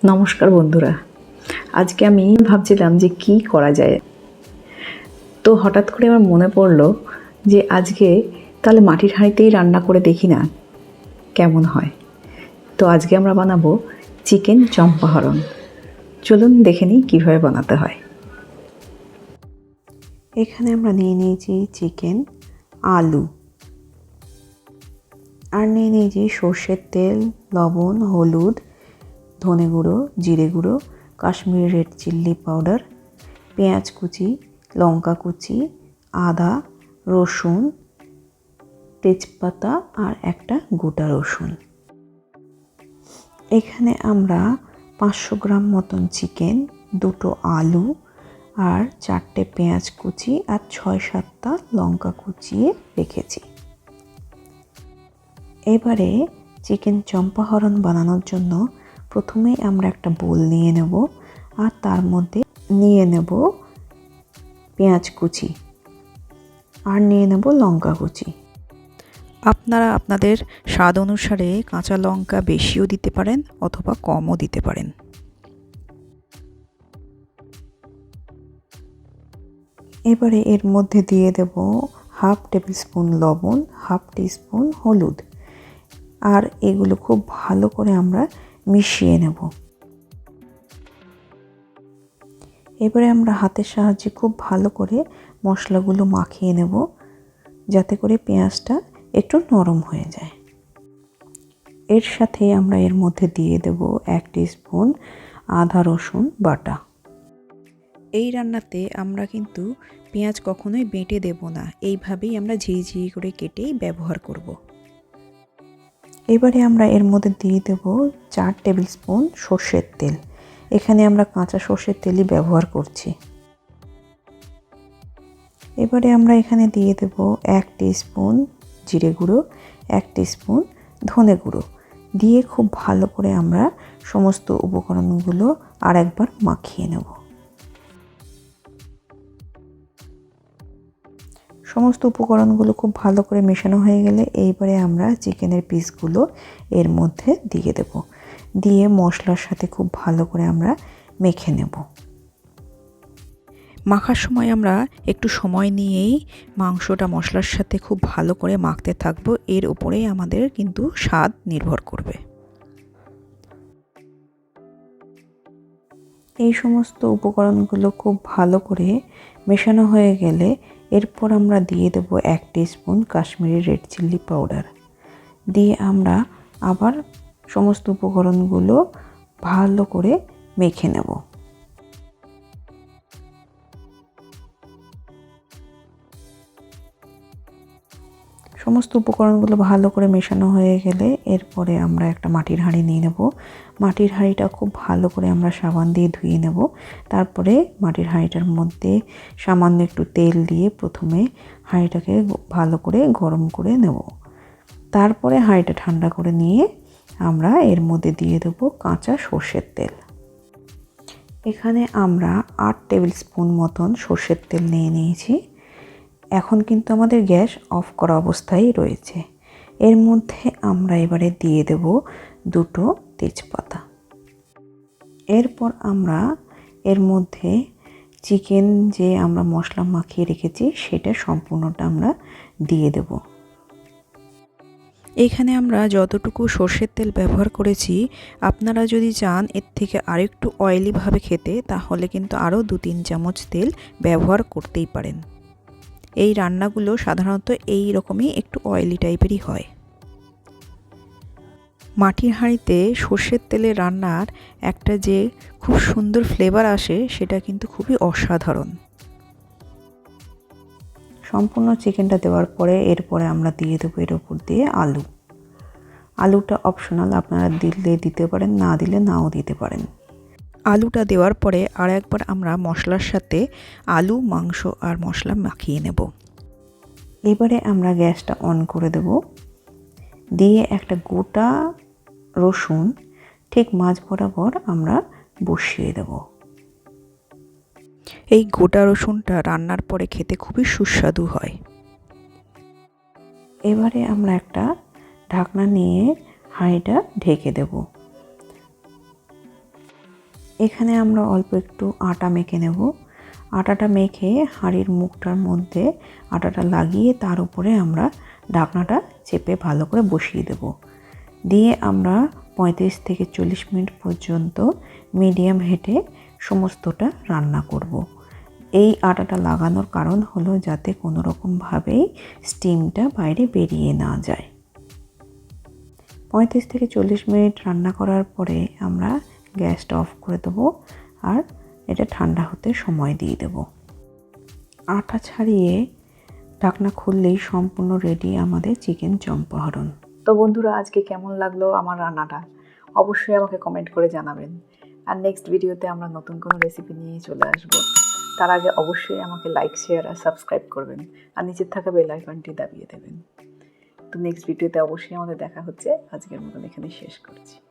নমস্কার বন্ধুরা, আজকে আমি ভাবছিলাম যে কি করা যায়। তো হঠাৎ করে আমার মনে পড়লো যে আজকে তাহলে মাটির হাঁড়িতেই রান্না করে দেখি না কেমন হয়। তো আজকে আমরা বানাবো চিকেন চম্পাহরণ। চলুন দেখে নিই কীভাবে বানাতে হয়। এখানে আমরা নিয়ে নিয়েছি চিকেন, আলু, আর নিয়ে নিয়েছি সর্ষের তেল, লবণ, হলুদ, ধনে গুঁড়ো, জিরে গুঁড়ো, কাশ্মীরি রেড চিল্লি পাউডার, পেঁয়াজ কুচি, লঙ্কা কুচি, আদা, রসুন, তেজপাতা আর একটা গোটা রসুন। এখানে আমরা 500 গ্রাম মতন চিকেন, 2টো আলু আর 4টে পেঁয়াজ কুচি আর 6-7টা লঙ্কা কুচিয়ে রেখেছি। এবারে চিকেন চম্পাহরণ বানানোর জন্য প্রথমেই আমরা একটা বোল নিয়ে নেব আর তার মধ্যে নিয়ে নেব পেঁয়াজ কুচি আর নিয়ে নেব লঙ্কা কুচি। আপনারা আপনাদের স্বাদ অনুসারে কাঁচা লঙ্কা বেশিও দিতে পারেন অথবা কমও দিতে পারেন। এবারে এর মধ্যে দিয়ে দেব হাফ টেবিল স্পুন লবণ, হাফ টিস্পুন হলুদ, আর এগুলো খুব ভালো করে আমরা মিশিয়ে নেব। এবারে আমরা হাতের সাহায্যে খুব ভালো করে মশলাগুলো মাখিয়ে নেব, যাতে করে পেঁয়াজটা একটু নরম হয়ে যায়। এর সাথে আমরা এর মধ্যে দিয়ে দেব 1 টিস্পুন আদা রসুন বাটা। এই রান্নাতে আমরা কিন্তু পেঁয়াজ কখনোই বেটে দেব না, এইভাবেই আমরা ঝিরিঝিরি করে কেটেই ব্যবহার করব। এবারে আমরা এর মধ্যে দিয়ে দেব 4 টেবিল স্পুন সর্ষের তেল। এখানে আমরা কাঁচা সর্ষের তেলই ব্যবহার করছি। এবারে আমরা এখানে দিয়ে দেব 1 টিস্পুন জিরে গুঁড়ো, 1 টিস্পুন ধনে গুঁড়ো দিয়ে খুব ভালো করে আমরা সমস্ত উপকরণগুলো আর একবার মাখিয়ে নেব। সমস্ত উপকরণগুলো খুব ভালো করে মেশানো হয়ে গেলে এইবারে আমরা চিকেনের পিসগুলো এর মধ্যে দিয়ে দেব, দিয়ে মশলার সাথে খুব ভালো করে আমরা মেখে নেব। মাখার সময় আমরা একটু সময় নিয়েই মাংসটা মশলার সাথে খুব ভালো করে মাখতে থাকবো, এর উপরেই আমাদের কিন্তু স্বাদ নির্ভর করবে। এই সমস্ত উপকরণগুলো খুব ভালো করে মেশানো হয়ে গেলে এরপর আমরা দিয়ে দেব 1 টিস্পুন কাশ্মীরি রেড চিল্লি পাউডার, দিয়ে আমরা আবার সমস্ত উপকরণগুলো ভালো করে মেখে নেব। সমস্ত উপকরণগুলো ভালো করে মেশানো হয়ে গেলে এরপরে আমরা একটা মাটির হাঁড়ি নিয়ে নেব। মাটির হাঁড়িটা খুব ভালো করে আমরা সাবান দিয়ে ধুয়ে নেব। তারপরে মাটির হাঁড়িটার মধ্যে সামান্য একটু তেল দিয়ে প্রথমে হাঁড়িটাকে ভালো করে গরম করে নেব। তারপরে হাঁড়িটা ঠান্ডা করে নিয়ে আমরা এর মধ্যে দিয়ে দেব কাঁচা সর্ষের তেল। এখানে আমরা 8 টেবিল স্পুন মতন সর্ষের তেল নিয়ে নিয়েছি। এখন কিন্তু আমাদের গ্যাস অফ করা অবস্থায় রয়েছে। এর মধ্যে আমরা এবারে দিয়ে দেব 2টো তেজপাতা। এরপর আমরা এর মধ্যে চিকেন যে আমরা মশলা মাখিয়ে রেখেছি সেটা সম্পূর্ণটা আমরা দিয়ে দেব। এখানে আমরা যতটুকু সর্ষের তেল ব্যবহার করেছি, আপনারা যদি চান এর থেকে আরেকটু অয়েলিভাবে খেতে, তাহলে কিন্তু আরও 2-3 চামচ তেল ব্যবহার করতেই পারেন। এই রান্নাগুলো সাধারণত এই রকমই একটু অয়েলি টাইপেরই হয়। মাটির হাঁড়িতে সর্ষের তেলে রান্নার একটা যে খুব সুন্দর ফ্লেভার আসে, সেটা কিন্তু খুবই অসাধারণ। সম্পূর্ণ চিকেনটা দেওয়ার পরে এরপরে আমরা দিয়ে দেবো এর উপর দিয়ে আলু। আলুটা অপশনাল, আপনারা দিলে দিতে পারেন, না দিলে নাও দিতে পারেন। আলুটা দেওয়ার পরে আর একবার আমরা মশলার সাথে আলু, মাংস আর মশলা মাখিয়ে নেব। এবারে আমরা গ্যাসটা অন করে দেব, দিয়ে একটা গোটা রসুন ঠিক মাঝ বরাবর আমরা বসিয়ে দেব। এই গোটা রসুনটা রান্নার পরে খেতে খুবই সুস্বাদু হয়। এবারে আমরা একটা ঢাকনা নিয়ে হাঁড়িটা ঢেকে দেব। এখানে আমরা অল্প একটু আটা মেখে নেব। আটাটা মেখে হাঁড়ির মুখটার মধ্যে আটাটা লাগিয়ে তার উপরে আমরা ঢাকনাটা চেপে ভালো করে বসিয়ে দেব। দিয়ে আমরা 35 থেকে 40 মিনিট পর্যন্ত মিডিয়াম হিটে সমস্তটা রান্না করব। এই আটাটা লাগানোর কারণ হলো যাতে কোনো রকমভাবেই স্টিমটা বাইরে বেরিয়ে না যায়। 35 থেকে 40 মিনিট রান্না করার পরে আমরা গ্যাসটা অফ করে দেবো আর এটা ঠান্ডা হতে সময় দিয়ে দেব। আটা ছাড়িয়ে ঢাকনা খুললেই সম্পূর্ণ রেডি আমাদের চিকেন চম্পাহারন। তো বন্ধুরা, আজকে কেমন লাগলো আমার রান্নাটা অবশ্যই আমাকে কমেন্ট করে জানাবেন। আর নেক্সট ভিডিওতে আমরা নতুন কোনো রেসিপি নিয়ে চলে আসব। তার আগে অবশ্যই আমাকে লাইক, শেয়ার আর সাবস্ক্রাইব করবেন আর নিচের থাকা বেল আইকনটি দাবিয়ে দেবেন। তো নেক্সট ভিডিওতে অবশ্যই আমাদের দেখা হচ্ছে। আজকের মতন এখানে শেষ করছি।